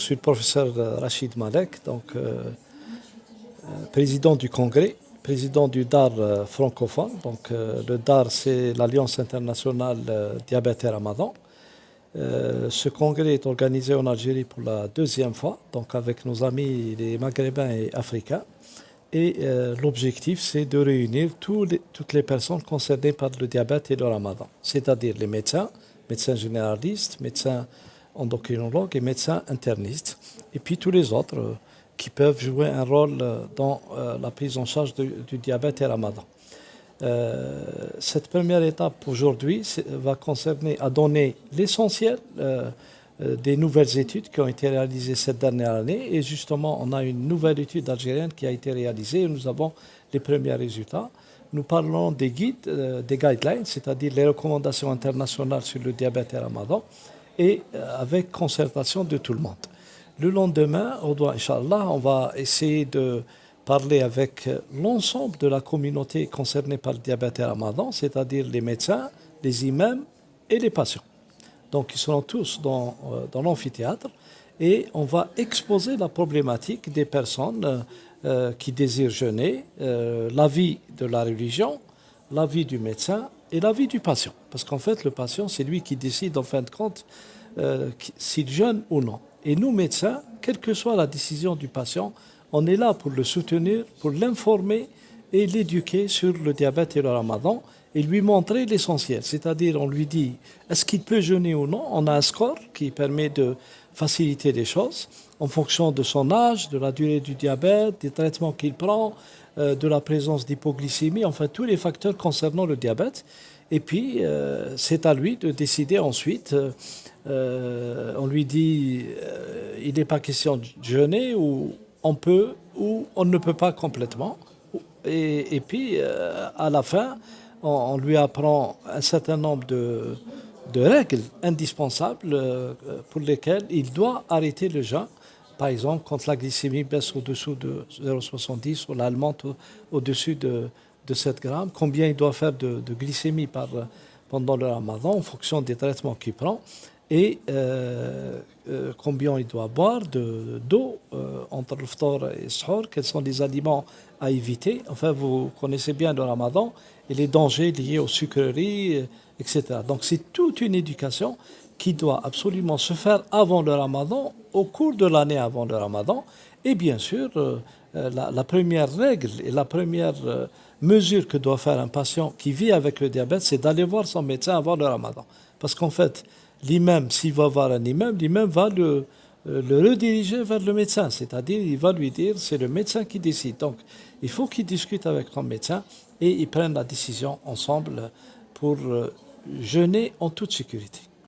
Je suis le professeur Rachid Malek, président du congrès, président du DAR francophone. Le DAR, c'est l'Alliance internationale diabète et ramadan. Ce congrès est organisé en Algérie pour la deuxième fois, donc avec nos amis les Maghrébins et Africains. Et l'objectif, c'est de réunir toutes les personnes concernées par le diabète et le ramadan, c'est-à-dire les médecins, médecins généralistes, médecins endocrinologues et médecins internistes, et puis tous les autres qui peuvent jouer un rôle dans la prise en charge du diabète et ramadan. Cette première étape aujourd'hui va concerner à donner l'essentiel des nouvelles études qui ont été réalisées cette dernière année. Et justement, on a une nouvelle étude algérienne qui a été réalisée et nous avons les premiers résultats. Nous parlons des guides, des guidelines, c'est-à-dire les recommandations internationales sur le diabète et ramadan, et avec concertation de tout le monde. Le lendemain, Inch'Allah, on va essayer de parler avec l'ensemble de la communauté concernée par le diabète et ramadan, c'est-à-dire les médecins, les imams et les patients. Donc, ils seront tous dans l'amphithéâtre et on va exposer la problématique des personnes qui désirent jeûner, l'avis de la religion, l'avis du médecin et l'avis du patient. Parce qu'en fait, le patient, c'est lui qui décide en fin de compte s'il jeûne ou non. Et nous, médecins, quelle que soit la décision du patient, on est là pour le soutenir, pour l'informer et l'éduquer sur le diabète et le ramadan et lui montrer l'essentiel. C'est-à-dire, on lui dit, est-ce qu'il peut jeûner ou non? On a un score qui permet de faciliter les choses en fonction de son âge, de la durée du diabète, des traitements qu'il prend, de la présence d'hypoglycémie, enfin tous les facteurs concernant le diabète. Et puis, c'est à lui de décider ensuite. On lui dit, il n'est pas question de jeûner ou on peut ou on ne peut pas complètement. Et puis, à la fin, on lui apprend un certain nombre de règles indispensables pour lesquelles il doit arrêter le jeûne. Par exemple, quand la glycémie baisse au-dessous de 0,70 ou l'allemande au-dessus de 7 grammes, combien il doit faire de glycémie pendant le ramadan en fonction des traitements qu'il prend et combien il doit boire d'eau entre le ftor et le sahur, quels sont les aliments à éviter. Enfin, vous connaissez bien le ramadan et les dangers liés aux sucreries, etc. Donc, c'est toute une éducation qui doit absolument se faire avant le ramadan, au cours de l'année avant le ramadan. Et bien sûr, la première règle et la première mesure que doit faire un patient qui vit avec le diabète, c'est d'aller voir son médecin avant le ramadan. Parce qu'en fait, l'imam, s'il va voir un imam, l'imam va le rediriger vers le médecin. C'est-à-dire, il va lui dire, c'est le médecin qui décide. Donc, il faut qu'il discute avec son médecin et ils prennent la décision ensemble pour jeûner en toute sécurité.